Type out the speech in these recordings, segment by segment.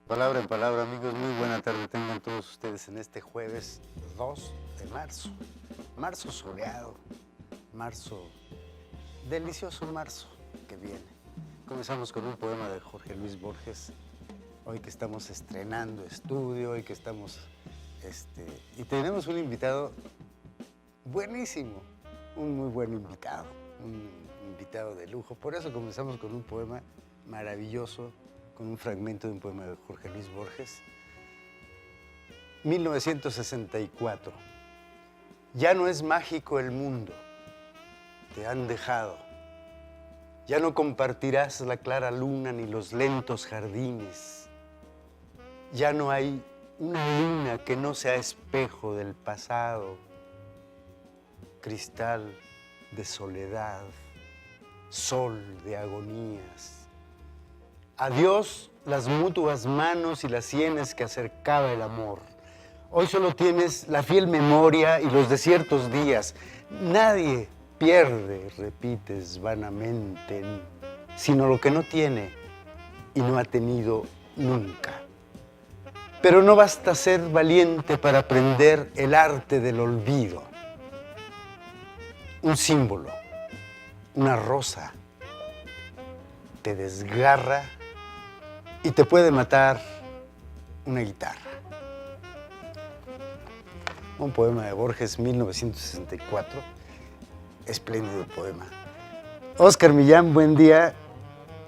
Palabra en palabra, amigos, muy buena tarde tengan todos ustedes en este jueves 2 de marzo. Marzo soleado, marzo, delicioso marzo que viene. Comenzamos con un poema de Jorge Luis Borges, hoy que estamos estrenando estudio, hoy que estamos, y tenemos un invitado buenísimo, un muy buen invitado, un invitado de lujo. Por eso comenzamos con un poema maravilloso, con un fragmento de un poema de Jorge Luis Borges. 1964. Ya no es mágico el mundo, te han dejado. Ya no compartirás la clara luna ni los lentos jardines. Ya no hay una luna que no sea espejo del pasado, cristal de soledad, sol de agonías. Adiós las mutuas manos y las sienes que acercaba el amor. Hoy solo tienes la fiel memoria y los desiertos días. Nadie pierde, repites vanamente, sino lo que no tiene y no ha tenido nunca. Pero no basta ser valiente para aprender el arte del olvido. Un símbolo, una rosa, te desgarra y te puede matar una guitarra. Un poema de Borges, 1964. Espléndido poema. Óscar Millán, buen día.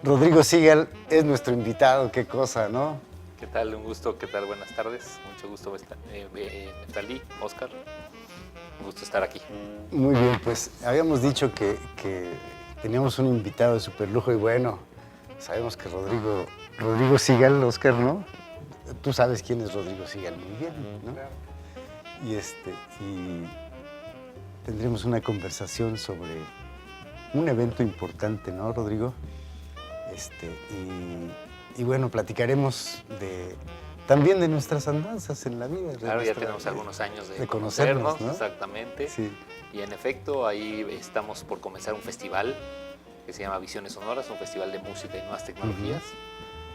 Rodrigo Sigal es nuestro invitado, qué cosa, ¿no? ¿Qué tal? Un gusto, ¿qué tal? Buenas tardes. Mucho gusto, Neftalí, Óscar. Un gusto estar aquí. Muy bien, pues habíamos dicho que teníamos un invitado de superlujo y bueno, sabemos que Rodrigo Sigal, Óscar, ¿no? Tú sabes quién es Rodrigo Sigal muy bien, ¿no? Claro. Y tendremos una conversación sobre un evento importante, ¿no, Rodrigo? Y bueno, platicaremos también de nuestras andanzas en la vida. Claro, ya tenemos algunos años de conocernos, ¿no? Exactamente. Sí. Y en efecto, ahí estamos por comenzar un festival que se llama Visiones Sonoras, un festival de música y nuevas tecnologías.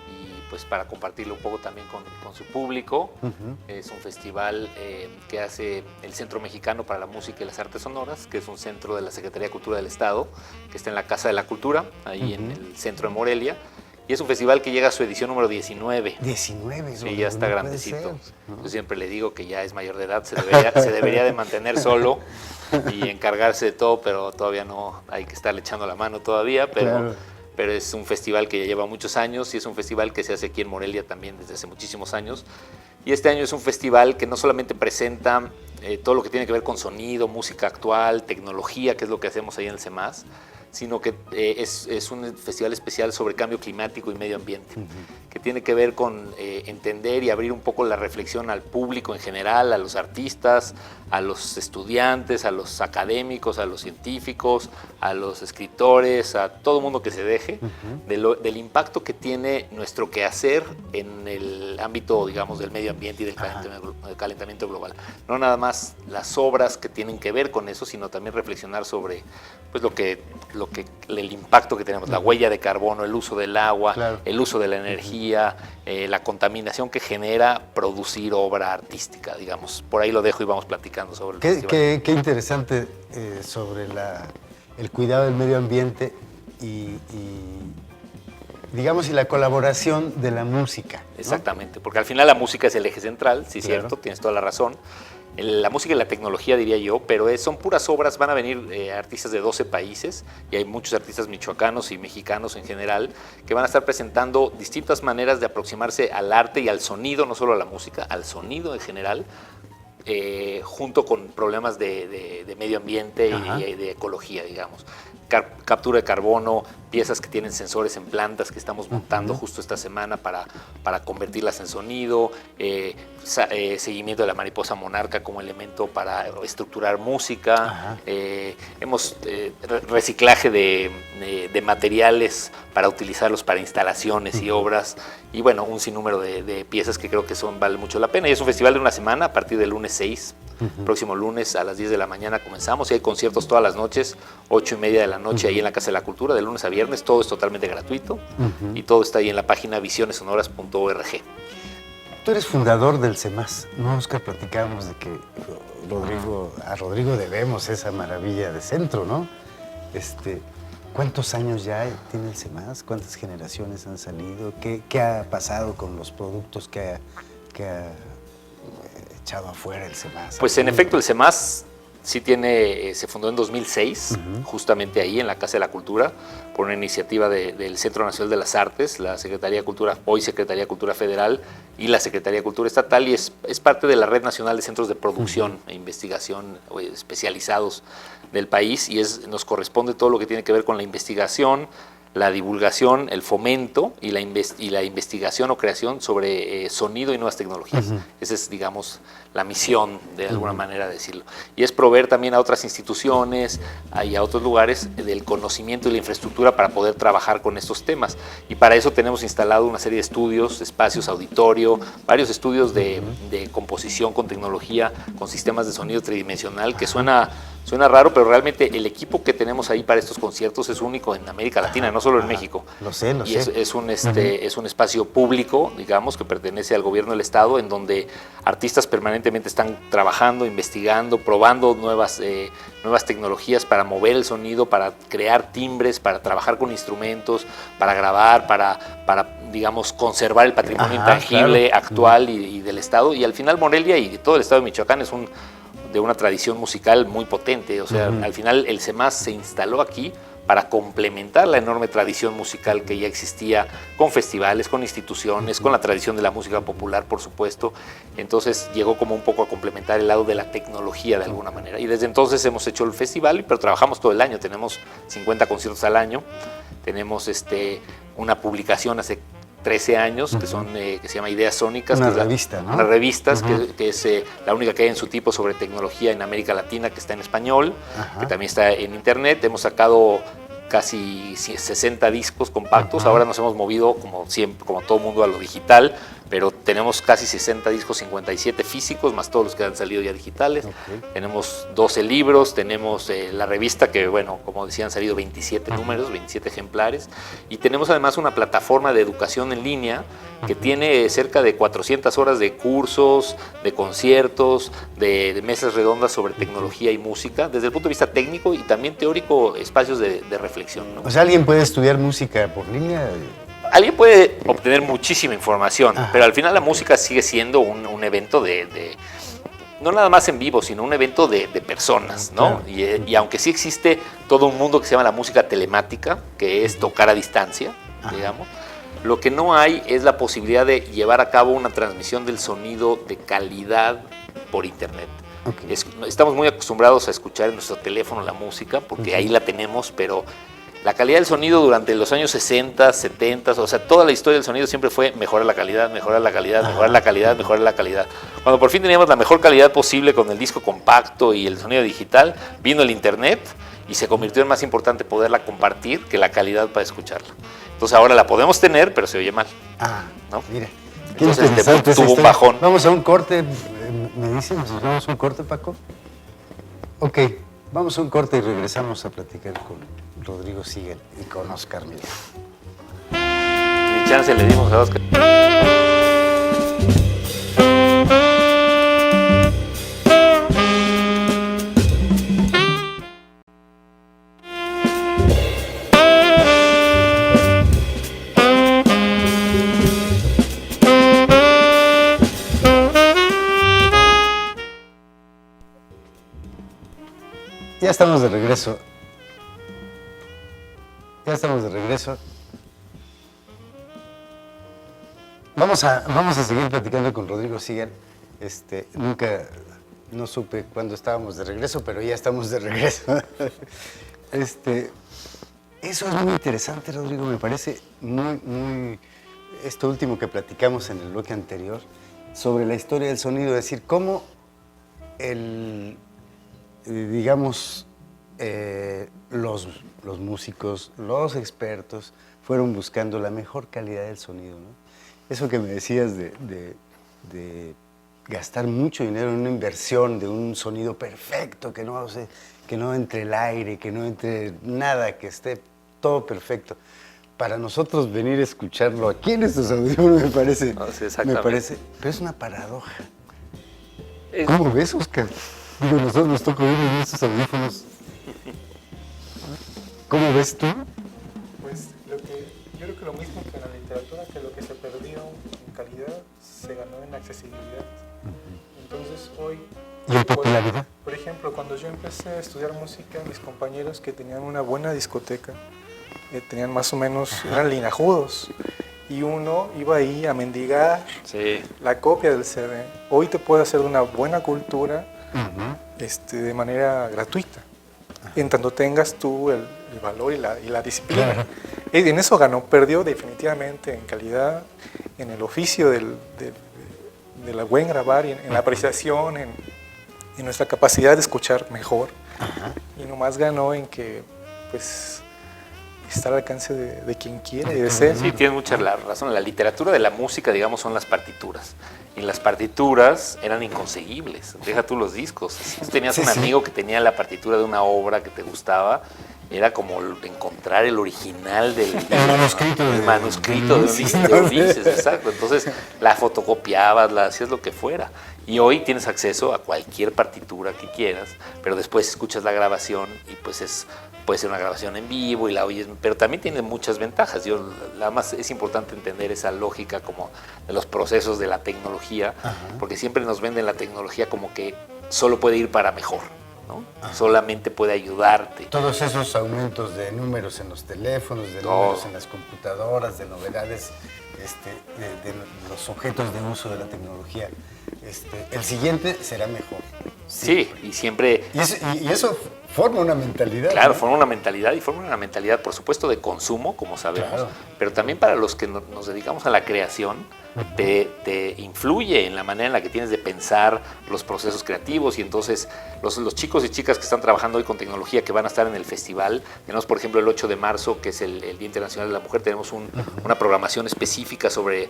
Y pues para compartirlo un poco también con su público, es un festival que hace el Centro Mexicano para la Música y las Artes Sonoras, que es un centro de la Secretaría de Cultura del Estado, que está en la Casa de la Cultura, ahí en el centro de Morelia. Y es un festival que llega a su edición número 19. 19, sí, ya está grandecito. ¿No? Yo siempre le digo que ya es mayor de edad, se debería de mantener solo y encargarse de todo, pero todavía no, hay que estarle echando la mano todavía, pero es un festival que ya lleva muchos años y es un festival que se hace aquí en Morelia también desde hace muchísimos años. Y este año es un festival que no solamente presenta todo lo que tiene que ver con sonido, música actual, tecnología, que es lo que hacemos ahí en el CEMAS, sino que es un festival especial sobre cambio climático y medio ambiente, que tiene que ver con entender y abrir un poco la reflexión al público en general, a los artistas, a los estudiantes, a los académicos, a los científicos, a los escritores, a todo mundo que se deje, del impacto que tiene nuestro quehacer en el ámbito, digamos, del medio ambiente y del calentamiento global. No nada más las obras que tienen que ver con eso, sino también reflexionar sobre pues, el impacto que tenemos, la huella de carbono, el uso del agua, el uso de la energía, la contaminación que genera producir obra artística, digamos. Por ahí lo dejo y vamos platicando sobre el festival. Qué interesante sobre el cuidado del medio ambiente y digamos, y la colaboración de la música, ¿no? Exactamente, porque al final la música es el eje central, sí, cierto, tienes toda la razón. La música y la tecnología, diría yo, pero son puras obras, van a venir artistas de 12 países y hay muchos artistas michoacanos y mexicanos en general que van a estar presentando distintas maneras de aproximarse al arte y al sonido, no solo a la música, al sonido en general, junto con problemas de medio ambiente y de ecología, digamos. captura de carbono, piezas que tienen sensores en plantas que estamos montando justo esta semana para convertirlas en sonido, seguimiento de la mariposa monarca como elemento para estructurar música, reciclaje de materiales para utilizarlos para instalaciones y obras, y bueno, un sinnúmero de piezas que creo que vale mucho la pena. Y es un festival de una semana a partir del lunes 6. Próximo lunes a las 10 de la mañana comenzamos y hay conciertos todas las noches, 8:30 de la noche ahí en la Casa de la Cultura, de lunes a viernes. Todo es totalmente gratuito y todo está ahí en la página visionesonoras.org. Tú eres fundador del CEMAS, ¿no, Oscar? Platicábamos de que a Rodrigo debemos esa maravilla de centro, ¿no? ¿Cuántos años ya tiene el CEMAS? ¿Cuántas generaciones han salido? ¿Qué ha pasado con los productos que ha echado afuera el CEMAS? Pues en efecto el CEMAS sí se fundó en 2006, justamente ahí en la Casa de la Cultura, por una iniciativa del Centro Nacional de las Artes, la Secretaría de Cultura, hoy Secretaría de Cultura Federal, y la Secretaría de Cultura Estatal, y es parte de la Red Nacional de Centros de Producción e Investigación especializados del país, y nos corresponde todo lo que tiene que ver con la investigación, la divulgación, el fomento y la investigación o creación sobre sonido y nuevas tecnologías. Esa es, digamos, la misión, de alguna manera decirlo. Y es proveer también a otras instituciones y a otros lugares del conocimiento y la infraestructura para poder trabajar con estos temas. Y para eso tenemos instalado una serie de estudios, espacios, auditorio, varios estudios de composición con tecnología, con sistemas de sonido tridimensional, que suena raro, pero realmente el equipo que tenemos ahí para estos conciertos es único en América Latina, no solo en México. Lo sé. Es un espacio público, digamos, que pertenece al gobierno del estado, en donde artistas permanentemente están trabajando, investigando, probando nuevas tecnologías para mover el sonido, para crear timbres, para trabajar con instrumentos, para grabar, para digamos, conservar el patrimonio intangible actual y del estado. Y al final Morelia y todo el estado de Michoacán es de una tradición musical muy potente. O sea, al final el CEMAS se instaló aquí para complementar la enorme tradición musical que ya existía, con festivales, con instituciones, con la tradición de la música popular, por supuesto. Entonces llegó como un poco a complementar el lado de la tecnología de alguna manera. Y desde entonces hemos hecho el festival, pero trabajamos todo el año. Tenemos 50 conciertos al año, tenemos una publicación hace 13 años, que se llama Ideas Sónicas. Una revista, ¿no? Una revista, que es la única que hay en su tipo sobre tecnología en América Latina, que está en español, que también está en internet. Hemos sacado casi 60 discos compactos. Ahora nos hemos movido, como siempre, como todo mundo, a lo digital, pero tenemos casi 60 discos, 57 físicos, más todos los que han salido ya digitales. Tenemos 12 libros, tenemos la revista que, bueno, como decían, han salido 27 números, 27 ejemplares, y tenemos además una plataforma de educación en línea que tiene cerca de 400 horas de cursos, de conciertos, de mesas redondas sobre tecnología y música, desde el punto de vista técnico y también teórico, espacios de reflexión, ¿no? O sea, ¿alguien puede estudiar música por línea? Alguien puede obtener muchísima información, pero al final la música sigue siendo un evento no nada más en vivo, sino un evento de personas, ¿no? Y aunque sí existe todo un mundo que se llama la música telemática, que es tocar a distancia, digamos, lo que no hay es la posibilidad de llevar a cabo una transmisión del sonido de calidad por internet. Estamos muy acostumbrados a escuchar en nuestro teléfono la música, porque ahí la tenemos, pero la calidad del sonido durante los años 60, 70, o sea, toda la historia del sonido siempre fue mejorar la calidad, mejorar la calidad, mejorar la calidad, mejorar la calidad. Cuando por fin teníamos la mejor calidad posible con el disco compacto y el sonido digital, vino el internet y se convirtió en más importante poderla compartir que la calidad para escucharla. Entonces ahora la podemos tener, pero se oye mal. ¿No? Mira. Entonces tuvo un bajón. Vamos a un corte, ¿me dicen? ¿Vamos a un corte, Paco? Ok, vamos a un corte y regresamos a platicar con Rodrigo Siegel y con Oscar Millán. Ni chance le dimos a Oscar. Ya estamos de regreso. Vamos a seguir platicando con Rodrigo Siegel. No supe cuándo estábamos de regreso, pero ya estamos de regreso. Eso es muy interesante, Rodrigo, me parece muy esto último que platicamos en el bloque anterior sobre la historia del sonido, es decir, cómo los músicos, los expertos fueron buscando la mejor calidad del sonido, ¿no? Eso que me decías de gastar mucho dinero en una inversión de un sonido perfecto, que no entre el aire, que no entre nada, que esté todo perfecto. Para nosotros venir a escucharlo aquí en estos audífonos me parece, pero es una paradoja. ¿Cómo ves, Oscar? Digo, nosotros nos toca oír en estos audífonos. ¿Cómo ves tú? Pues yo creo que lo mismo que en la literatura, que lo que se perdió en calidad se ganó en accesibilidad. Entonces hoy... ¿Y en popularidad? Por ejemplo, cuando yo empecé a estudiar música, mis compañeros que tenían una buena discoteca, tenían más o menos, eran linajudos, y uno iba ahí a mendigar la copia del CD. Hoy te puede hacer una buena cultura de manera gratuita, en tanto tengas tú el valor y la disciplina. Claro. En eso perdió definitivamente en calidad, en el oficio de la buen grabar, y en la apreciación, en nuestra capacidad de escuchar mejor. Y nomás ganó en que, pues, está al alcance de quien quiera y desea. Sí, tienes mucha razón. La literatura de la música, digamos, son las partituras. Y las partituras eran inconseguibles. Deja tú los discos. Si tú tenías un amigo que tenía la partitura de una obra que te gustaba, era como encontrar el original del manuscrito de Ulises, exacto. Entonces la fotocopiabas, la hacías lo que fuera. Y hoy tienes acceso a cualquier partitura que quieras, pero después escuchas la grabación y pues puede ser una grabación en vivo y la oyes, pero también tiene muchas ventajas. Nada más es importante entender esa lógica como de los procesos de la tecnología, porque siempre nos venden la tecnología como que solo puede ir para mejor, ¿no? Solamente puede ayudarte. Todos esos aumentos de números en los teléfonos, de números en las computadoras, de novedades, de los objetos de uso de la tecnología. El siguiente será mejor. Sí, y siempre... Y eso forma una mentalidad. Claro, ¿no? forma una mentalidad, por supuesto, de consumo, como sabemos, pero también para los que nos dedicamos a la creación, te influye en la manera en la que tienes de pensar los procesos creativos. Y entonces los chicos y chicas que están trabajando hoy con tecnología, que van a estar en el festival, tenemos por ejemplo el 8 de marzo, que es el Día Internacional de la Mujer, tenemos una programación específica sobre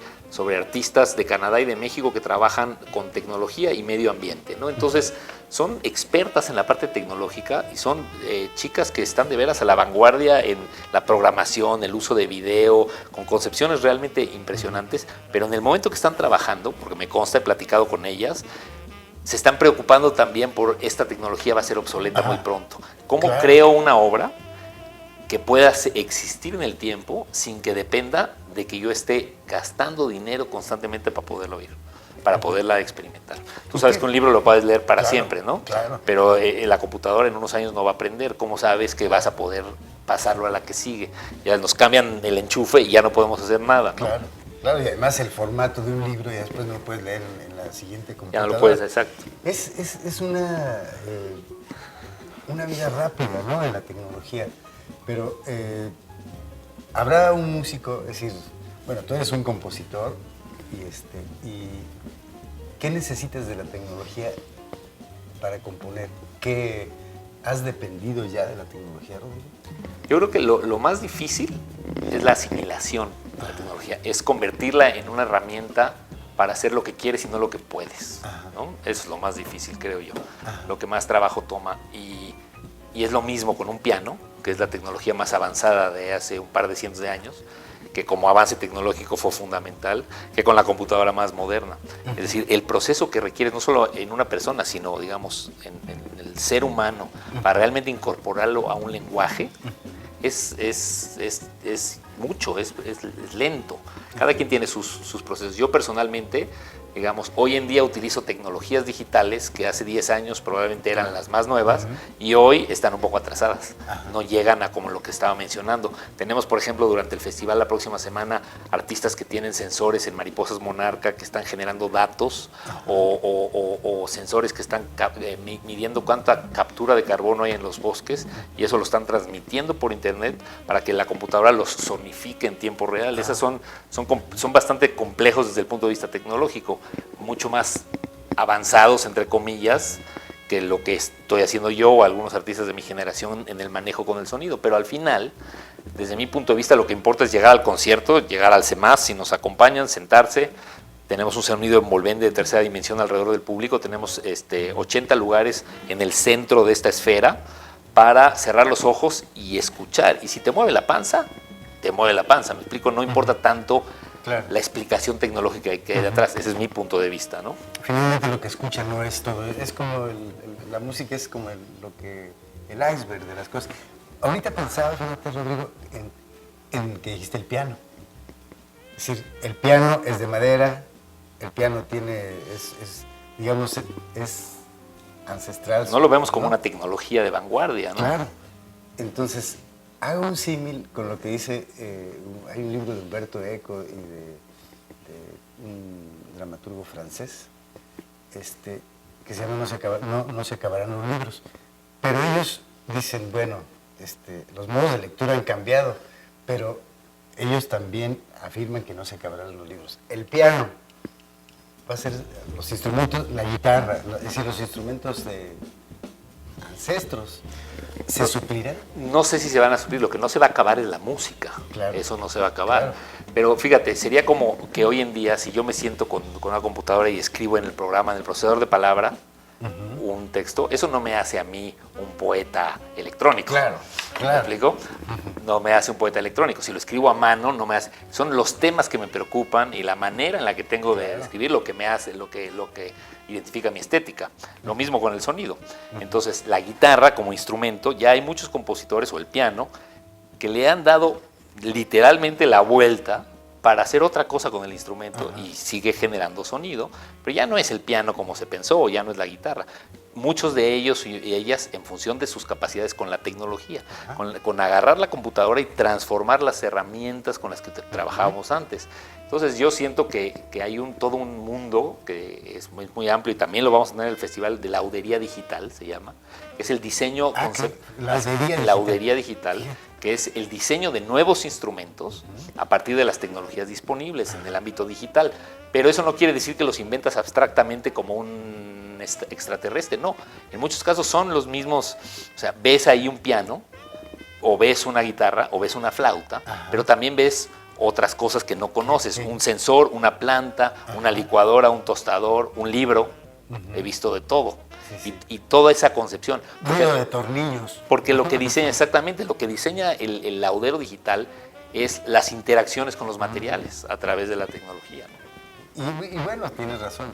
artistas de Canadá y de México que trabajan con tecnología y medio ambiente, ¿no? Entonces son expertas en la parte tecnológica y son chicas que están de veras a la vanguardia en la programación, el uso de video, con concepciones realmente impresionantes, pero en el momento que están trabajando, porque me consta, he platicado con ellas, se están preocupando también por esta tecnología va a ser obsoleta muy pronto. ¿Cómo creo una obra que pueda existir en el tiempo sin que dependa de que yo esté gastando dinero constantemente para poderlo oír, para poderla experimentar? Tú sabes que un libro lo puedes leer para siempre, ¿no? Claro. Pero la computadora en unos años no va a aprender. ¿Cómo sabes que vas a poder pasarlo a la que sigue? Ya nos cambian el enchufe y ya no podemos hacer nada, ¿no? Claro, y además el formato de un libro ya después no lo puedes leer en la siguiente computadora. Ya no lo puedes, exacto. Es una vida rápida, ¿no?, de la tecnología. Pero habrá un músico, es decir, bueno, tú eres un compositor y ¿qué necesitas de la tecnología para componer? ¿Qué has dependido ya de la tecnología, Rodrigo? Yo creo que lo más difícil es la asimilación de la tecnología, es convertirla en una herramienta para hacer lo que quieres y no lo que puedes, ¿no? Eso es lo más difícil, creo yo, lo que más trabajo toma. Y es lo mismo con un piano, que es la tecnología más avanzada de hace un par de cientos de años, que como avance tecnológico fue fundamental, que con la computadora más moderna. Es decir, el proceso que requiere no solo en una persona, sino, digamos, en el ser humano, para realmente incorporarlo a un lenguaje, es mucho, es lento. Cada quien tiene sus procesos. Yo personalmente Digamos, hoy en día utilizo tecnologías digitales que hace 10 años probablemente eran las más nuevas y hoy están un poco atrasadas. No llegan a como lo que estaba mencionando. Tenemos, por ejemplo, durante el festival la próxima semana artistas que tienen sensores en mariposas monarca que están generando datos o sensores que están midiendo cuánta captura de carbono hay en los bosques y eso lo están transmitiendo por internet para que la computadora los sonifique en tiempo real. Esas son bastante complejos desde el punto de vista tecnológico, mucho más avanzados, entre comillas, que lo que estoy haciendo yo o algunos artistas de mi generación en el manejo con el sonido. Pero al final, desde mi punto de vista, lo que importa es llegar al concierto, llegar al CEMAS, si nos acompañan, sentarse. Tenemos un sonido envolvente de tercera dimensión alrededor del público, tenemos 80 lugares en el centro de esta esfera para cerrar los ojos y escuchar. Y si te mueve la panza, te mueve la panza, me explico, no importa tanto la explicación tecnológica que hay detrás, ese es mi punto de vista, ¿no? Finalmente lo que escucha no es todo, es como la música es como el iceberg de las cosas. Ahorita pensaba, fíjate, Rodrigo, en que dijiste el piano. Es decir, el piano es de madera, el piano digamos, es ancestral. No lo vemos como una tecnología de vanguardia, ¿no? Claro. Entonces, hago un símil con lo que dice, hay un libro de Umberto Eco y de un dramaturgo francés, que se llama No se acabarán los libros. Pero ellos dicen, bueno, los modos de lectura han cambiado, pero ellos también afirman que no se acabarán los libros. El piano va a ser los instrumentos, la guitarra, es decir, los instrumentos de ancestros. ¿Se suplirán? No sé si se van a suplir, lo que no se va a acabar es la música, claro. Eso no se va a acabar. Claro. Pero fíjate, sería como que hoy en día, si yo me siento con una computadora y escribo en el programa, en el procesador de palabra, un texto, eso no me hace a mí un poeta electrónico. Claro, claro. ¿Me explico? No me hace un poeta electrónico. Si lo escribo a mano, no me hace. Son los temas que me preocupan y la manera en la que tengo de escribir lo que me hace, lo que identifica mi estética. Lo mismo con el sonido. Entonces, la guitarra como instrumento, ya hay muchos compositores, o el piano, que le han dado literalmente la vuelta para hacer otra cosa con el instrumento y sigue generando sonido, pero ya no es el piano como se pensó, ya no es la guitarra. Muchos de ellos y ellas, en función de sus capacidades con la tecnología, con agarrar la computadora y transformar las herramientas con las que trabajábamos antes. Entonces yo siento que hay todo un mundo que es muy, muy amplio, y también lo vamos a tener en el Festival de Laudería Digital, se llama, que es el diseño, laudería digital, que es el diseño de nuevos instrumentos a partir de las tecnologías disponibles en el ámbito digital. Pero eso no quiere decir que los inventas abstractamente como un extraterrestre, no. En muchos casos son los mismos, o sea, ves ahí un piano, o ves una guitarra, o ves una flauta, pero también ves otras cosas que no conoces, un sensor, una planta, una licuadora, un tostador, un libro, he visto de todo. Y toda esa concepción. Ruido de tornillos. Porque lo que diseña, exactamente, lo que diseña el laudero digital es las interacciones con los materiales a través de la tecnología, ¿no? Y bueno, tienes razón,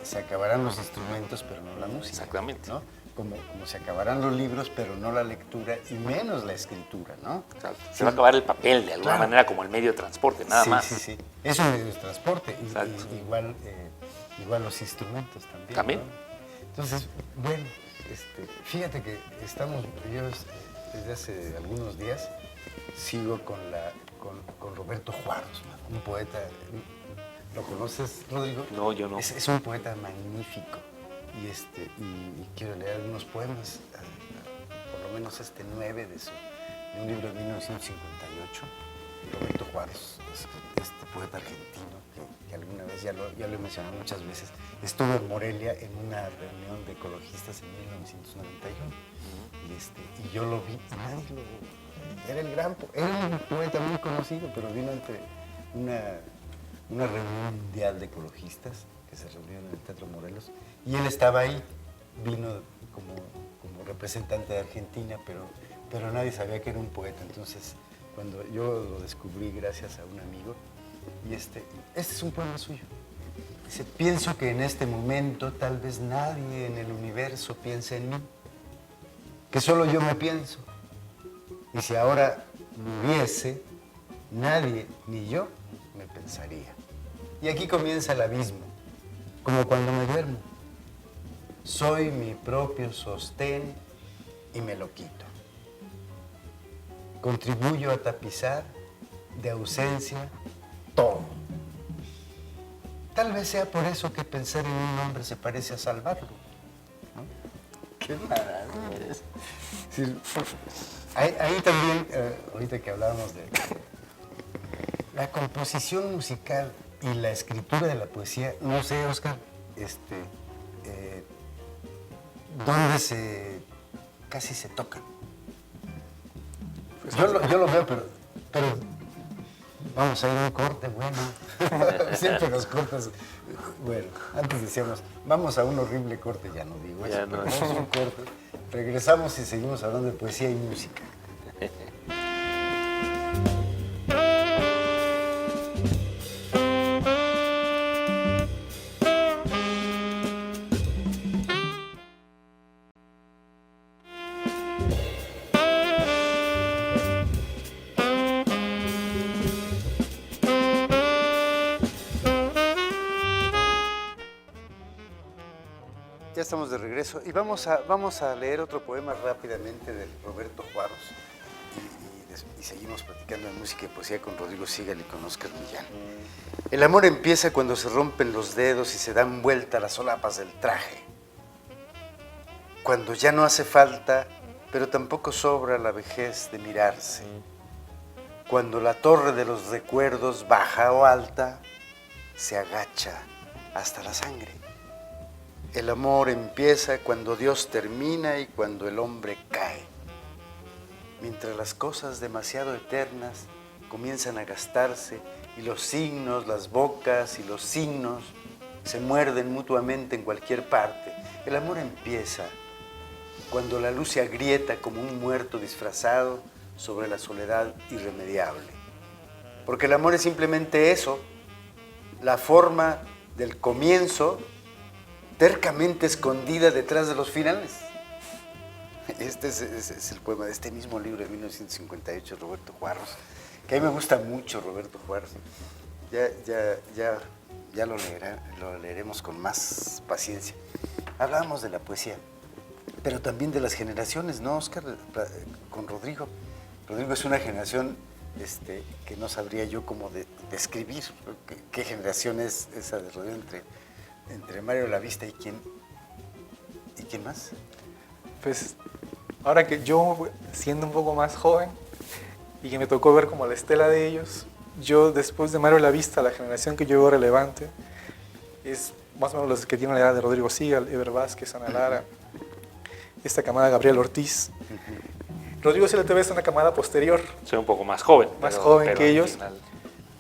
se acabarán los instrumentos, pero no la música. Exactamente. ¿No? Como se acabarán los libros, pero no la lectura y menos la escritura, ¿no? Exacto. Se va a acabar el papel de alguna manera como el medio de transporte, nada más. Sí. Es un medio de transporte. Igual los instrumentos también. También. ¿No? Entonces, bueno, fíjate que yo desde hace algunos días sigo con Roberto Juárez, un poeta. ¿Lo conoces, Rodrigo? No, yo no. Es un poeta magnífico y quiero leer algunos poemas, por lo menos 9 de un libro de 1958. Roberto Juárez, este poeta argentino que alguna vez, ya lo he mencionado muchas veces, estuvo en Morelia en una reunión de ecologistas en 1991 y yo lo vi y nadie era un poeta muy conocido, pero vino entre una reunión mundial de ecologistas que se reunieron en el Teatro Morelos y él estaba ahí, vino como representante de Argentina, pero nadie sabía que era un poeta. Entonces, cuando yo lo descubrí gracias a un amigo, y este es un poema suyo. Dice: pienso que en este momento tal vez nadie en el universo piense en mí, que solo yo me pienso. Y si ahora muriese, nadie ni yo me pensaría. Y aquí comienza el abismo, como cuando me duermo. Soy mi propio sostén y me lo quito. Contribuyo a tapizar de ausencia todo. Tal vez sea por eso que pensar en un hombre se parece a salvarlo, ¿no? ¡Qué maravilla! Es decir, ahí también, ahorita que hablábamos de la composición musical y la escritura de la poesía, no sé, Oscar, ¿dónde casi se tocan? Yo lo veo, pero vamos a ir a un corte, bueno. Siempre los cortes. Bueno, antes decíamos, vamos a un horrible corte, ya no digo eso. Vamos a un corte, regresamos y seguimos hablando de poesía y música. Ya estamos de regreso y vamos a leer otro poema rápidamente de Roberto Juaros y seguimos platicando de música y poesía con Rodrigo Sigal y con Oscar Millán. El amor empieza cuando se rompen los dedos y se dan vuelta las solapas del traje. Cuando ya no hace falta, pero tampoco sobra la vejez de mirarse. Cuando la torre de los recuerdos, baja o alta, se agacha hasta la sangre. El amor empieza cuando Dios termina y cuando el hombre cae. Mientras las cosas demasiado eternas comienzan a gastarse y los signos, las bocas y los signos se muerden mutuamente en cualquier parte. El amor empieza cuando la luz se agrieta como un muerto disfrazado sobre la soledad irremediable. Porque el amor es simplemente eso, la forma del comienzo tercamente escondida detrás de los finales. Este es el poema de este mismo libro de 1958, Roberto Juaros, que a mí me gusta mucho Roberto Juaros. Ya lo leeremos con más paciencia. Hablábamos de la poesía, pero también de las generaciones, ¿no, Oscar? Con Rodrigo. Rodrigo es una generación que no sabría yo cómo describir. ¿Qué generación es esa de Rodrigo entre Mario Lavista y quién más? Pues ahora que yo, siendo un poco más joven y que me tocó ver como la estela de ellos, yo después de Mario Lavista, la generación que yo veo relevante es más o menos los que tienen la edad de Rodrigo Sigal, Eber Vázquez, Ana Lara, esta camada Gabriel Ortiz. Rodrigo Sigal tal vez es una camada posterior. Soy un poco más joven. Más joven que ellos,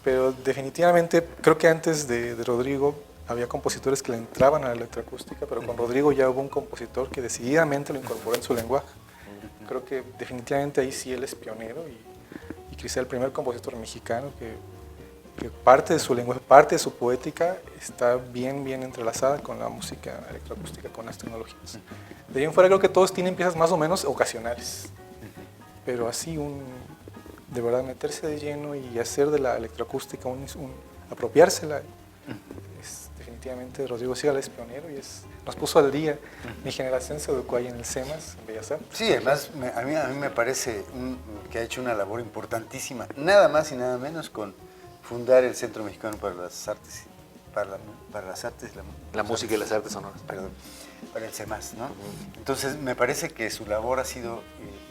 pero definitivamente creo que antes de Rodrigo había compositores que le entraban a la electroacústica, pero con Rodrigo ya hubo un compositor que decididamente lo incorporó en su lenguaje. Creo que definitivamente ahí sí él es pionero y quizá el primer compositor mexicano que parte de su lenguaje, parte de su poética está bien entrelazada con la música electroacústica, con las tecnologías. De ahí en fuera creo que todos tienen piezas más o menos ocasionales, pero así de verdad meterse de lleno y hacer de la electroacústica apropiársela. Definitivamente Rodrigo Sigal es pionero y nos puso al día. Mi generación se educó ahí en el CEMAS, en Bellas Artes. Sí, además a mí me parece que ha hecho una labor importantísima, nada más y nada menos con fundar el Centro Mexicano para las Artes, la música y las artes sonoras. Perdón, para el CEMAS, ¿no? Entonces me parece que su labor ha sido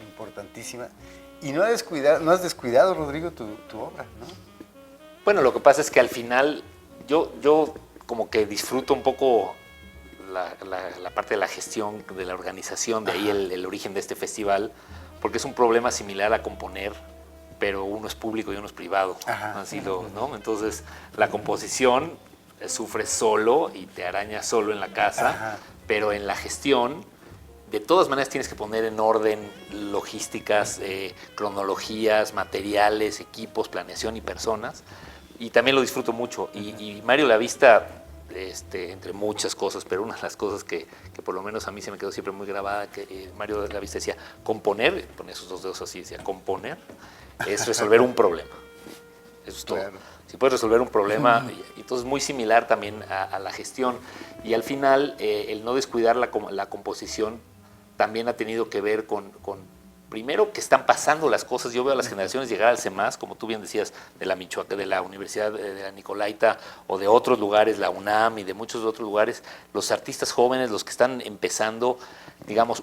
importantísima y no has descuidado, Rodrigo, tu obra, ¿no? Bueno, lo que pasa es que al final yo como que disfruto un poco la parte de la gestión, de la organización, de ahí el origen de este festival, porque es un problema similar a componer, pero uno es público y uno es privado. ¿No? Entonces, la composición sufre solo y te araña solo en la casa, pero en la gestión, de todas maneras tienes que poner en orden logísticas, cronologías, materiales, equipos, planeación y personas. Y también lo disfruto mucho. Y Mario Lavista, entre muchas cosas, pero una de las cosas que por lo menos a mí se me quedó siempre muy grabada, que Mario Lavista decía, componer, ponía sus dos dedos así, decía, componer es resolver un problema. Eso es todo. Claro. Si puedes resolver un problema, entonces muy similar también a la gestión. Y al final, el no descuidar la composición también ha tenido que ver con primero que están pasando las cosas. Yo veo a las generaciones llegar al CEMAS, como tú bien decías, de la Universidad de la Nicolaita o de otros lugares, la UNAM y de muchos otros lugares, los artistas jóvenes, los que están empezando, digamos,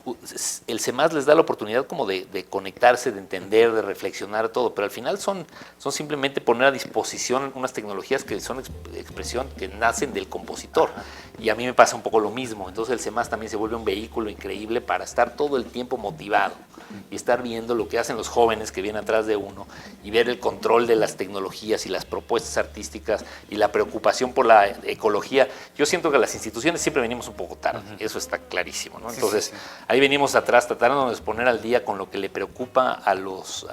el CEMAS les da la oportunidad como de conectarse, de entender, de reflexionar todo, pero al final son simplemente poner a disposición unas tecnologías que son expresión, que nacen del compositor. Y a mí me pasa un poco lo mismo. Entonces el CEMAS también se vuelve un vehículo increíble para estar todo el tiempo motivado y estar viendo lo que hacen los jóvenes que vienen atrás de uno y ver el control de las tecnologías y las propuestas artísticas y la preocupación por la ecología. Yo siento que las instituciones siempre venimos un poco tarde, eso está clarísimo, ¿no? Entonces, ahí venimos atrás tratando de poner al día con lo que le preocupa a los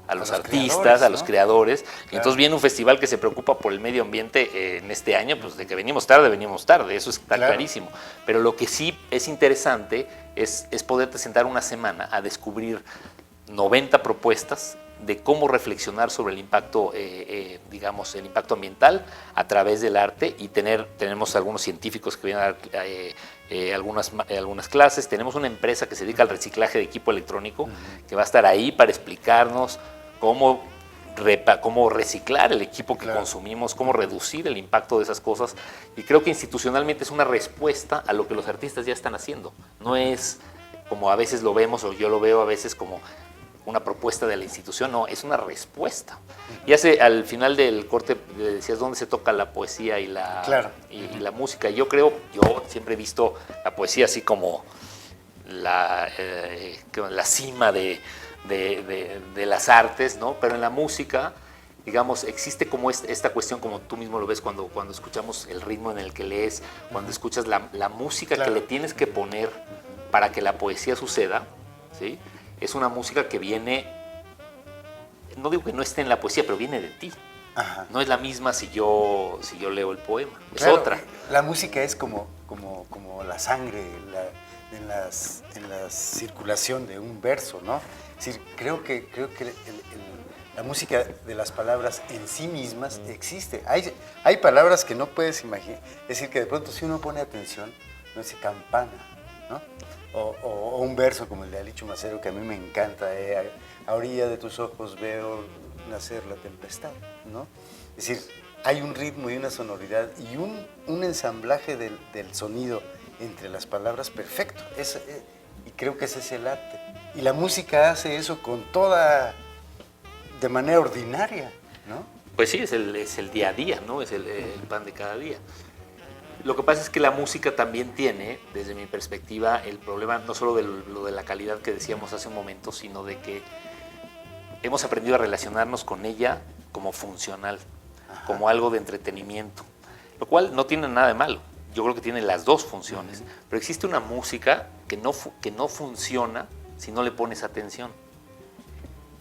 artistas, a los creadores. Claro. Y entonces viene un festival que se preocupa por el medio ambiente en este año, pues de que venimos tarde, eso está clarísimo. Pero lo que sí es interesante es poderte sentar una semana a descubrir 90 propuestas de cómo reflexionar sobre el impacto, digamos, el impacto ambiental a través del arte, y tenemos algunos científicos que vienen a dar algunas clases. Tenemos una empresa que se dedica al reciclaje de equipo electrónico, que va a estar ahí para explicarnos cómo reciclar el equipo que consumimos, cómo reducir el impacto de esas cosas. Y creo que institucionalmente es una respuesta a lo que los artistas ya están haciendo. No es como a veces lo vemos, o yo lo veo a veces como una propuesta de la institución, no, es una respuesta. Y al final del corte decías dónde se toca la poesía y la música. Yo siempre he visto la poesía así como la cima de las artes, ¿no? Pero en la música, digamos, existe como esta cuestión, como tú mismo lo ves cuando escuchamos el ritmo en el que lees, cuando escuchas la música que le tienes que poner para que la poesía suceda, ¿sí? Es una música que viene, no digo que no esté en la poesía, pero viene de ti. Ajá. No es la misma si yo leo el poema, es otra. La música es como la sangre en la circulación de un verso, ¿no? Es decir, creo que la música de las palabras en sí mismas existe. Hay palabras que no puedes imaginar. Es decir, que de pronto si uno pone atención, no dice campana, ¿no? O un verso como el de Alicho Macero, que a mí me encanta, a orilla de tus ojos veo nacer la tempestad, ¿no? Es decir, hay un ritmo y una sonoridad y un ensamblaje del sonido entre las palabras perfecto. Y creo que ese es el arte. Y la música hace eso de manera ordinaria, ¿no? Pues sí, es el día a día, ¿no? Es el pan de cada día. Lo que pasa es que la música también tiene, desde mi perspectiva, el problema no solo de lo de la calidad que decíamos hace un momento, sino de que hemos aprendido a relacionarnos con ella como funcional, como algo de entretenimiento, lo cual no tiene nada de malo. Yo creo que tiene las dos funciones, pero existe una música que no funciona si no le pones atención,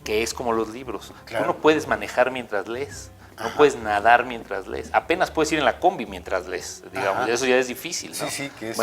que es como los libros. Claro. Tú no puedes manejar mientras lees. No puedes nadar mientras lees. Apenas puedes ir en la combi mientras lees, digamos. Eso ya es difícil, ¿no? Sí, que es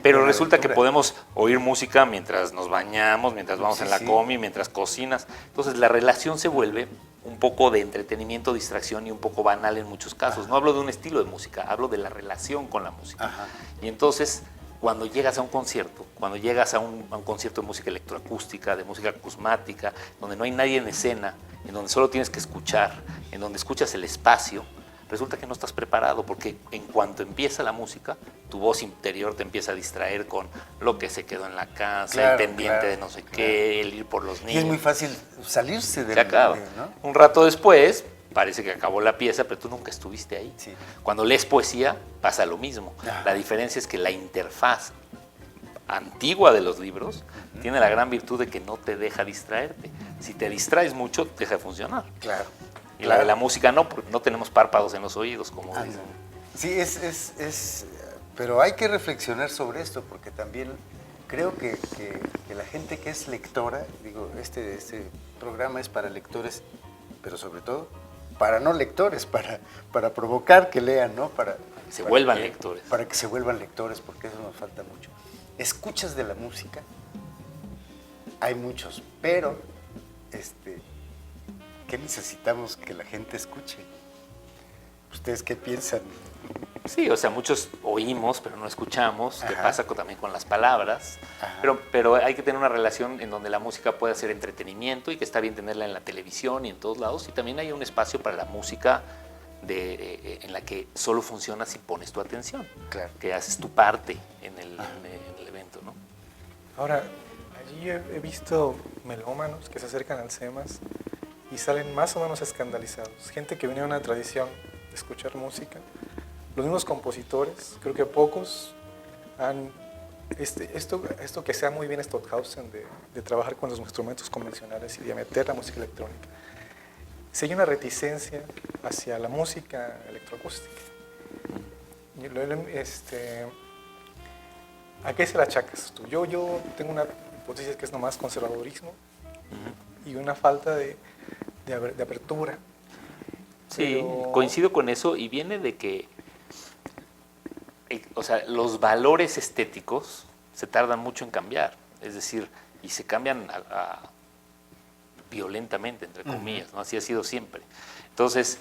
pero resulta que podemos oír música mientras nos bañamos, mientras vamos en la combi, mientras cocinas. Entonces la relación se vuelve un poco de entretenimiento, distracción y un poco banal en muchos casos. No hablo de un estilo de música, hablo de la relación con la música. Y entonces, cuando llegas a un concierto, a un concierto de música electroacústica, de música acusmática, donde no hay nadie en escena, en donde solo tienes que escuchar, en donde escuchas el espacio, resulta que no estás preparado, porque en cuanto empieza la música, tu voz interior te empieza a distraer con lo que se quedó en la casa, el pendiente de no sé qué, el ir por los niños. Y es muy fácil salirse de se acaba, ¿no? Un rato después, parece que acabó la pieza, pero tú nunca estuviste ahí. Sí. Cuando lees poesía, pasa lo mismo. La diferencia es que la interfaz antigua de los libros tiene la gran virtud de que no te deja distraerte. Si te distraes mucho, deja de funcionar. Claro. Y la de la música no, porque no tenemos párpados en los oídos, como dicen. Sí, pero hay que reflexionar sobre esto, porque también creo que la gente que es lectora, digo, este programa es para lectores, pero sobre todo para no lectores, para provocar que lean, ¿no? Para que se vuelvan lectores. Para que se vuelvan lectores, porque eso nos falta mucho. Escuchas de la música, hay muchos, pero qué necesitamos que la gente escuche? ¿Ustedes qué piensan? Sí, o sea, muchos oímos, pero no escuchamos, que Ajá. pasa también con las palabras, pero hay que tener una relación en donde la música pueda ser entretenimiento y que está bien tenerla en la televisión y en todos lados, y también hay un espacio para la música en la que solo funciona si pones tu atención, Claro. que haces tu parte en el evento, ¿no? Ahora, allí he visto melómanos que se acercan al CEMAS y salen más o menos escandalizados. Gente que viene de una tradición de escuchar música. Los mismos compositores, creo que pocos han... Esto que sea muy bien Stockhausen de trabajar con los instrumentos convencionales y de meter la música electrónica. Si hay una reticencia hacia la música electroacústica. ¿A qué se la achacas tú? Yo tengo una hipótesis que es nomás conservadurismo y una falta de apertura. Sí, Pero... coincido con eso y viene de que, o sea, los valores estéticos se tardan mucho en cambiar, es decir, y se cambian violentamente, entre comillas, ¿no? Así ha sido siempre. Entonces,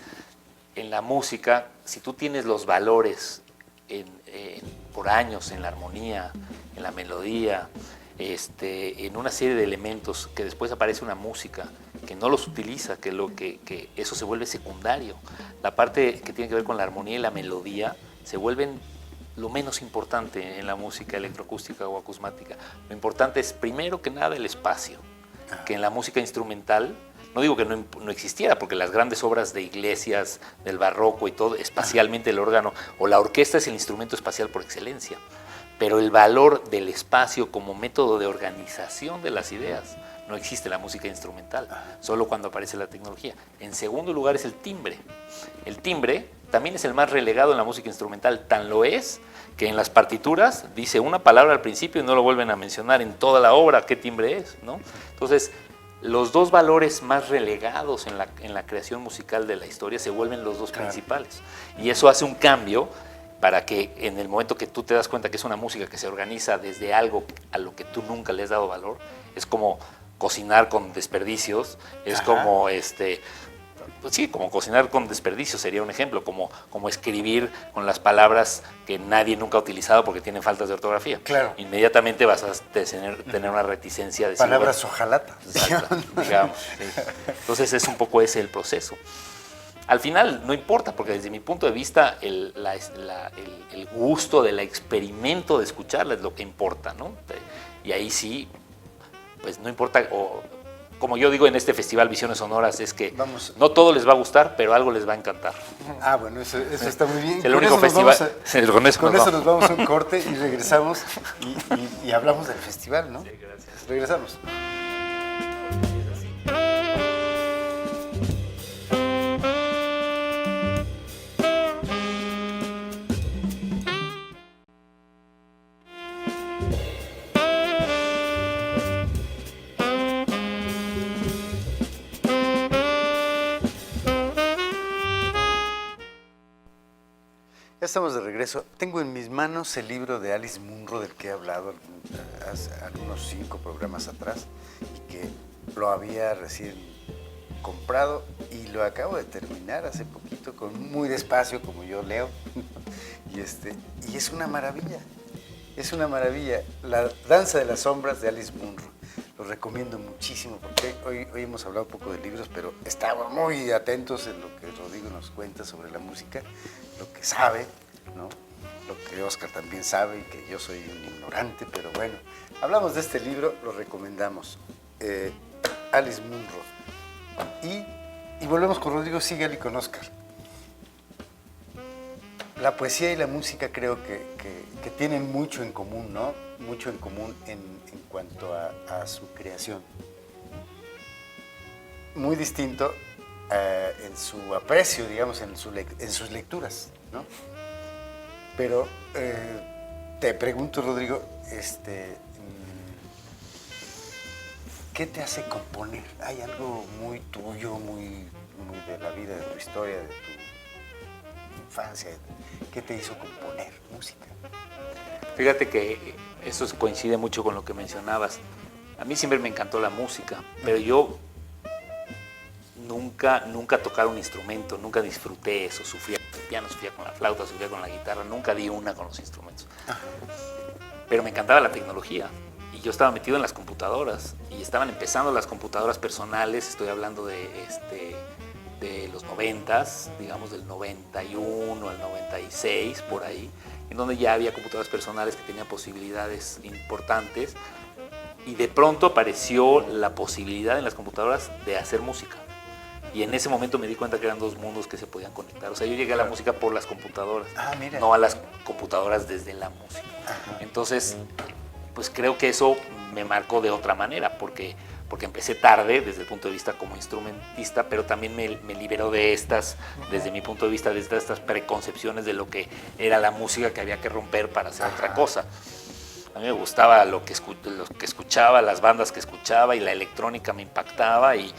en la música, si tú tienes los valores por años en la armonía, en la melodía, en una serie de elementos que después aparece una música que no los utiliza, que eso se vuelve secundario. La parte que tiene que ver con la armonía y la melodía se vuelven lo menos importante en la música electroacústica o acusmática. Lo importante es, primero que nada, el espacio, que en la música instrumental, no digo que no existiera, porque las grandes obras de iglesias, del barroco y todo, espacialmente el órgano o la orquesta es el instrumento espacial por excelencia, pero el valor del espacio como método de organización de las ideas no existe en la música instrumental, solo cuando aparece la tecnología. En segundo lugar es el timbre. El timbre también es el más relegado en la música instrumental, tan lo es que en las partituras dice una palabra al principio y no lo vuelven a mencionar en toda la obra qué timbre es, ¿no? Entonces, los dos valores más relegados en la creación musical de la historia se vuelven los dos principales. Y eso hace un cambio para que en el momento que tú te das cuenta que es una música que se organiza desde algo a lo que tú nunca le has dado valor, es como cocinar con desperdicios, es como pues sí, como cocinar con desperdicios sería un ejemplo, como escribir con las palabras que nadie nunca ha utilizado porque tienen faltas de ortografía. Claro. Inmediatamente vas a tener una reticencia de palabras ojalatas. Digamos. Sí. Entonces es un poco ese el proceso. Al final no importa, porque desde mi punto de vista el gusto del experimento de escucharla es lo que importa, ¿no? Y ahí sí, pues no importa, como yo digo en este festival Visiones Sonoras, es que no todo les va a gustar, pero algo les va a encantar. Ah, bueno, eso está muy bien. Es el único festival. Con eso nos vamos a un corte y regresamos y hablamos del festival, ¿no? Sí, gracias. Regresamos. Ya estamos de regreso. Tengo en mis manos el libro de Alice Munro del que he hablado hace algunos 5 programas atrás y que lo había recién comprado y lo acabo de terminar hace poquito, muy despacio como yo leo. Y es una maravilla. Es una maravilla. La danza de las sombras de Alice Munro. Lo recomiendo muchísimo porque hoy hemos hablado un poco de libros, pero estamos muy atentos en lo que Rodrigo nos cuenta sobre la música, lo que sabe, ¿no? Lo que Oscar también sabe y que yo soy un ignorante, pero bueno, hablamos de este libro, lo recomendamos. Alice Munro. Y volvemos con Rodrigo Sigal y con Oscar. La poesía y la música creo que tienen mucho en común, ¿no? Mucho en común en cuanto a su creación. Muy distinto en su aprecio, digamos, en sus lecturas, ¿no? Pero te pregunto, Rodrigo, ¿qué te hace componer? ¿Hay algo muy tuyo, muy de la vida, de tu historia, de tu infancia? ¿Qué te hizo componer música? Fíjate que eso coincide mucho con lo que mencionabas. A mí siempre me encantó la música, pero yo nunca tocar un instrumento, nunca disfruté eso, sufría con el piano, sufría con la flauta, sufría con la guitarra, nunca di una con los instrumentos. Pero me encantaba la tecnología y yo estaba metido en las computadoras y estaban empezando las computadoras personales, estoy hablando de los 90s, digamos del 91 al 96, por ahí, en donde ya había computadoras personales que tenían posibilidades importantes y de pronto apareció la posibilidad en las computadoras de hacer música. Y en ese momento me di cuenta que eran dos mundos que se podían conectar. O sea, yo llegué a la música por las computadoras, no a las computadoras desde la música. Entonces, pues creo que eso me marcó de otra manera, porque empecé tarde desde el punto de vista como instrumentista, pero también me liberó de estas, desde mi punto de vista, de estas preconcepciones de lo que era la música que había que romper para hacer otra cosa. A mí me gustaba lo que escuchaba, las bandas que escuchaba, y la electrónica me impactaba, y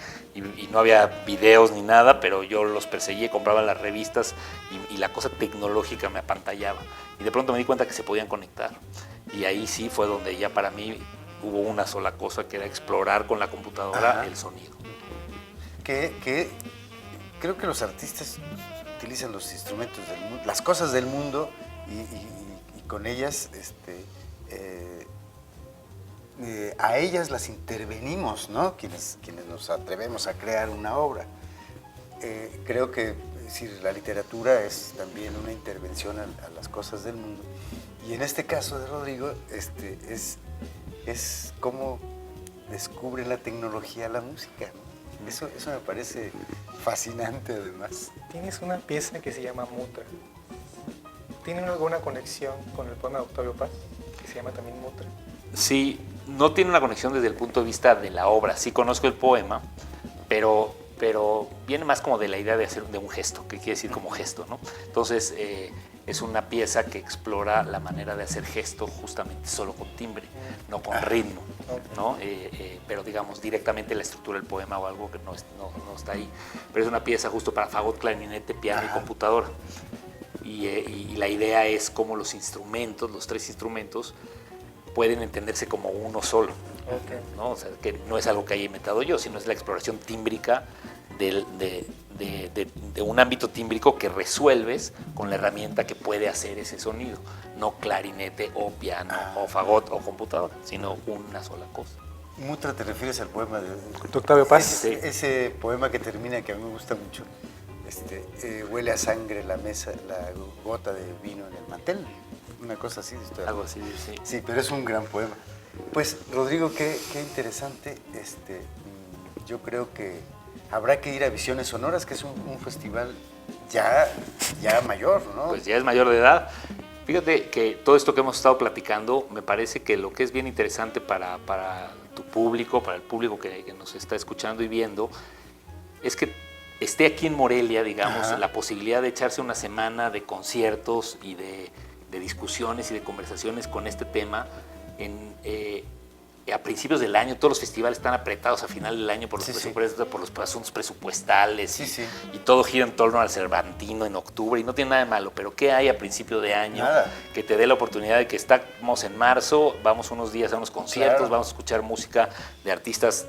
no había videos ni nada, pero yo los perseguía, compraba las revistas y la cosa tecnológica me apantallaba. Y de pronto me di cuenta que se podían conectar. Y ahí sí fue donde ya para mí hubo una sola cosa, que era explorar con la computadora el sonido. Que creo que los artistas utilizan los instrumentos del mundo, las cosas del mundo, y con ellas a ellas las intervenimos, ¿no? Quienes nos atrevemos a crear una obra. Creo que la literatura es también una intervención a las cosas del mundo. Y en este caso de Rodrigo, es cómo descubre la tecnología la música, ¿no? Eso me parece fascinante, además. Tienes una pieza que se llama Mutra. ¿Tiene alguna conexión con el poema de Octavio Paz, que se llama también Mutra? Sí, no tiene una conexión desde el punto de vista de la obra. Sí conozco el poema, pero viene más como de la idea de un gesto, que quiere decir como gesto, ¿no? Entonces, es una pieza que explora la manera de hacer gesto justamente solo con timbre, no con ritmo, ¿no? Pero digamos directamente la estructura del poema o algo que no está ahí. Pero es una pieza justo para fagot, clarinete, piano y computadora. Y la idea es cómo los instrumentos, los tres instrumentos, pueden entenderse como uno solo, ¿no? O sea, que no es algo que haya inventado yo, sino es la exploración tímbrica de un ámbito tímbrico que resuelves con la herramienta que puede hacer ese sonido, no clarinete o piano o fagot o computadora, sino una sola cosa. Mutra, ¿te refieres al poema de Octavio Paz? Ese poema que termina, que a mí me gusta mucho, huele a sangre la mesa, la gota de vino en el mantel, una cosa así. Algo así, sí. Sí, pero es un gran poema. Pues, Rodrigo, qué interesante. Yo creo que habrá que ir a Visiones Sonoras, que es un festival ya mayor, ¿no? Pues ya es mayor de edad. Fíjate que todo esto que hemos estado platicando, me parece que lo que es bien interesante para tu público, para el público que nos está escuchando y viendo, es que esté aquí en Morelia, digamos, la posibilidad de echarse una semana de conciertos y de discusiones y de conversaciones con este tema a principios del año. Todos los festivales están apretados a final del año por los presupuestos, por los asuntos presupuestales, y todo gira en torno al Cervantino en octubre, y no tiene nada de malo, pero ¿qué hay a principio de año? Nada. Que te dé la oportunidad de que estamos en marzo, vamos unos días a unos conciertos, vamos a escuchar música de artistas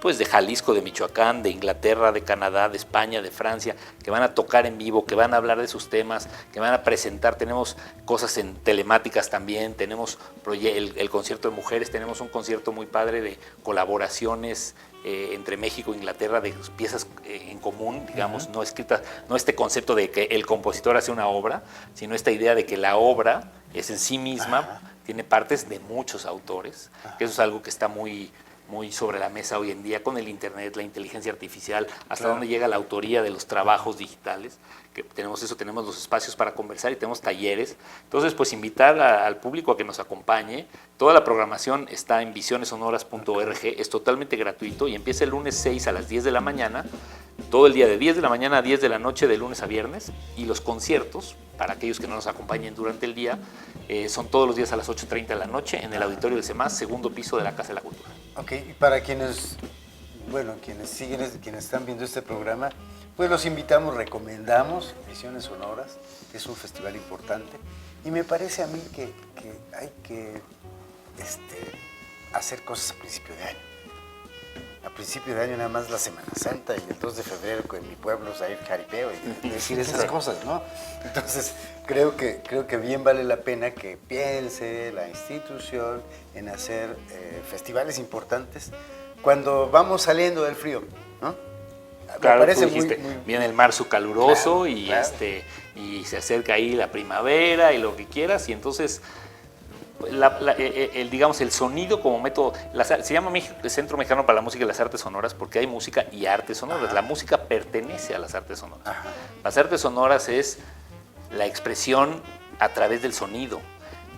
pues de Jalisco, de Michoacán, de Inglaterra, de Canadá, de España, de Francia, que van a tocar en vivo, que van a hablar de sus temas, que van a presentar. Tenemos cosas en telemáticas también, tenemos el concierto de mujeres, tenemos un concierto muy padre de colaboraciones entre México e Inglaterra, de piezas en común, digamos, no escritas, no este concepto de que el compositor hace una obra, sino esta idea de que la obra es en sí misma, tiene partes de muchos autores, que eso es algo que está muy sobre la mesa hoy en día con el internet, la inteligencia artificial, hasta dónde llega la autoría de los trabajos digitales, que tenemos los espacios para conversar y tenemos talleres. Entonces, pues invitar al público a que nos acompañe. Toda la programación está en visionesonoras.org, es totalmente gratuito y empieza el lunes 6 a las 10 de la mañana, todo el día de 10 de la mañana a 10 de la noche, de lunes a viernes, y los conciertos, para aquellos que no nos acompañen durante el día, son todos los días a las 8:30 de la noche en el auditorio del CEMAS, segundo piso de la Casa de la Cultura. Ok, y para quienes están viendo este programa, pues los invitamos, recomendamos Visiones Sonoras, que es un festival importante, y me parece a mí que hay que hacer cosas a principio de año. a principio de año nada más la Semana Santa y el 2 de febrero en mi pueblo a ir jaripeo y decir esas cosas, ¿no? Entonces creo que bien vale la pena que piense la institución en hacer festivales importantes cuando vamos saliendo del frío, ¿no? Claro, me parece tú dijiste, muy... viene el marzo caluroso, claro, y claro. Y se acerca ahí la primavera y lo que quieras, y entonces digamos, el sonido como método, se llama Centro Mexicano para la Música y las Artes Sonoras porque hay música y artes sonoras. Ajá. La música pertenece a las artes sonoras. Ajá. Las artes sonoras es la expresión a través del sonido.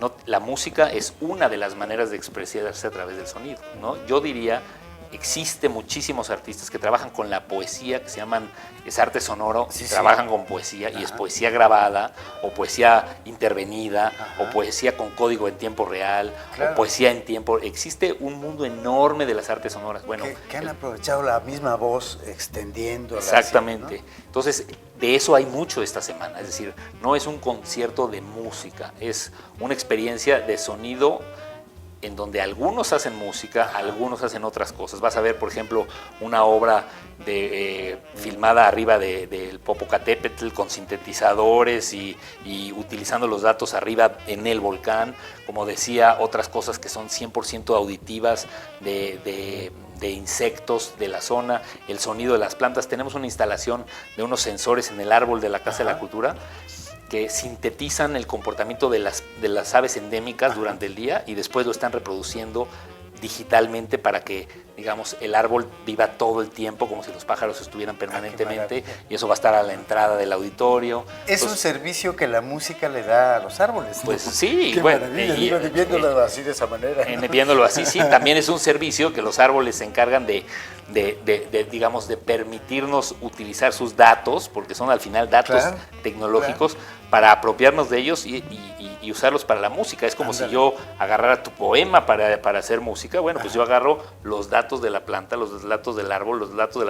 No, la música es una de las maneras de expresarse a través del sonido, ¿no? Yo diría, existe muchísimos artistas que trabajan con la poesía, que se llaman, es arte sonoro, sí, trabajan con poesía. Ajá. Y es poesía grabada, o poesía intervenida, ajá, o poesía con código en tiempo real, claro, o poesía en tiempo... Existe un mundo enorme de las artes sonoras. Bueno, que han aprovechado la misma voz extendiendo. Exactamente. ¿No? Entonces, de eso hay mucho esta semana. Es decir, no es un concierto de música, es una experiencia de sonido en donde algunos hacen música, algunos hacen otras cosas. Vas a ver, por ejemplo, una obra filmada arriba del Popocatépetl con sintetizadores y utilizando los datos arriba en el volcán. Como decía, otras cosas que son 100% auditivas de insectos de la zona, el sonido de las plantas. Tenemos una instalación de unos sensores en el árbol de la Casa de la Cultura que sintetizan el comportamiento de las aves endémicas durante el día y después lo están reproduciendo digitalmente para que, digamos, el árbol viva todo el tiempo como si los pájaros estuvieran permanentemente, y eso va a estar a la entrada del auditorio. Es un servicio que la música le da a los árboles, ¿no? Pues sí, qué bueno, viéndolo así de esa manera. Viéndolo así, sí, también es un servicio que los árboles se encargan digamos, de permitirnos utilizar sus datos, porque son al final datos tecnológicos, para apropiarnos de ellos y usarlos para la música. Es como si yo agarrara tu poema para hacer música. Bueno, pues yo agarro los datos de la planta, los datos del árbol, los datos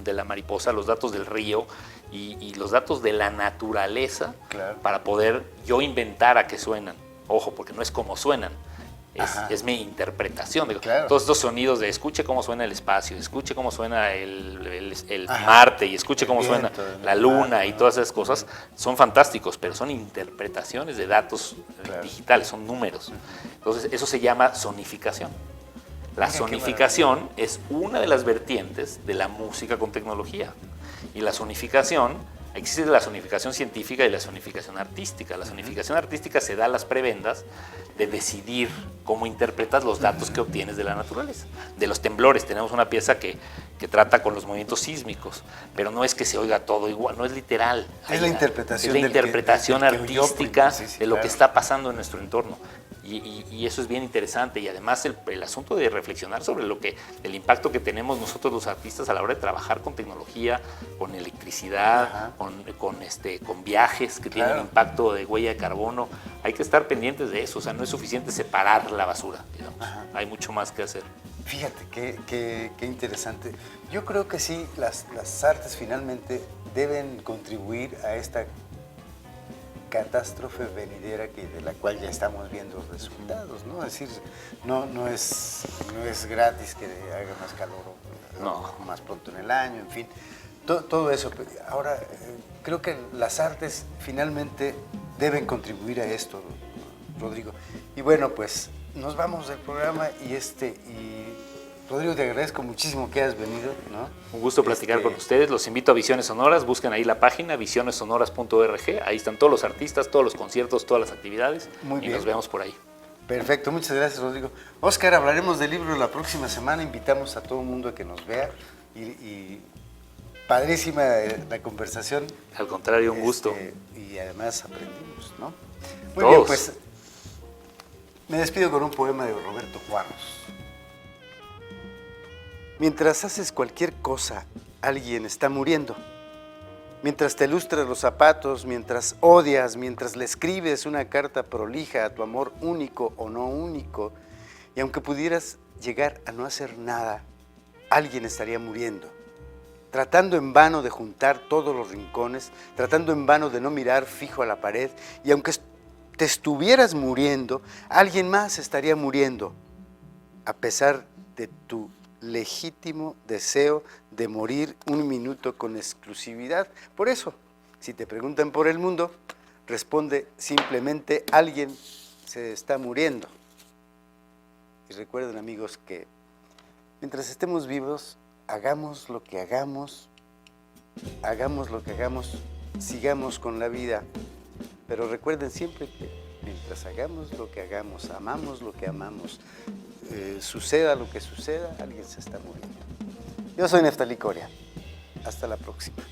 de la mariposa, los datos del río y los datos de la naturaleza para poder yo inventar a qué suenan. Ojo, porque no es como suenan. Es mi interpretación. Todos estos sonidos de escuche cómo suena el espacio, escuche cómo suena el Marte y escuche cómo suena la Luna y todas esas cosas, son fantásticos, pero son interpretaciones de datos digitales, son números. Entonces eso se llama sonificación. La sonificación es una de las vertientes de la música con tecnología. Y la sonificación... Existe la sonificación científica y la sonificación artística. La sonificación artística se da a las prebendas de decidir cómo interpretas los datos que obtienes de la naturaleza. De los temblores, tenemos una pieza que trata con los movimientos sísmicos, pero no es que se oiga todo igual, no es literal. Es la interpretación, artística de lo que está pasando en nuestro entorno. Y eso es bien interesante, y además el asunto de reflexionar sobre el impacto que tenemos nosotros los artistas a la hora de trabajar con tecnología, con electricidad, con viajes que tienen impacto de huella de carbono. Hay que estar pendientes de eso, o sea, no es suficiente separar la basura, digamos. Hay mucho más que hacer. Fíjate, qué interesante. Yo creo que sí, las artes finalmente deben contribuir a esta catástrofe venidera de la cual ya estamos viendo resultados, ¿no? Es decir, no es gratis que haga más calor o más pronto en el año, en fin, todo eso. Ahora, creo que las artes finalmente deben contribuir a esto, Rodrigo. Y bueno, pues nos vamos del programa y Rodrigo, te agradezco muchísimo que hayas venido, ¿no? Un gusto platicar con ustedes. Los invito a Visiones Sonoras. Busquen ahí la página visionessonoras.org. Ahí están todos los artistas, todos los conciertos, todas las actividades. Muy bien. Y nos vemos por ahí. Perfecto, muchas gracias, Rodrigo. Óscar, hablaremos del libro la próxima semana. Invitamos a todo el mundo a que nos vea. Y padrísima la conversación. Al contrario, un gusto. Y además aprendimos, ¿no? Muy todos. Bien, pues me despido con un poema de Roberto Juarros. Mientras haces cualquier cosa, alguien está muriendo. Mientras te lustras los zapatos, mientras odias, mientras le escribes una carta prolija a tu amor único o no único, y aunque pudieras llegar a no hacer nada, alguien estaría muriendo. Tratando en vano de juntar todos los rincones, tratando en vano de no mirar fijo a la pared, y aunque te estuvieras muriendo, alguien más estaría muriendo, a pesar de tu legítimo deseo de morir un minuto con exclusividad. Por eso, si te preguntan por el mundo, responde simplemente: alguien se está muriendo. Y recuerden, amigos, que mientras estemos vivos, hagamos lo que hagamos, sigamos con la vida. Pero recuerden siempre que mientras hagamos lo que hagamos, amamos lo que amamos, suceda lo que suceda, alguien se está muriendo. Yo soy Neftalí Coria. Hasta la próxima.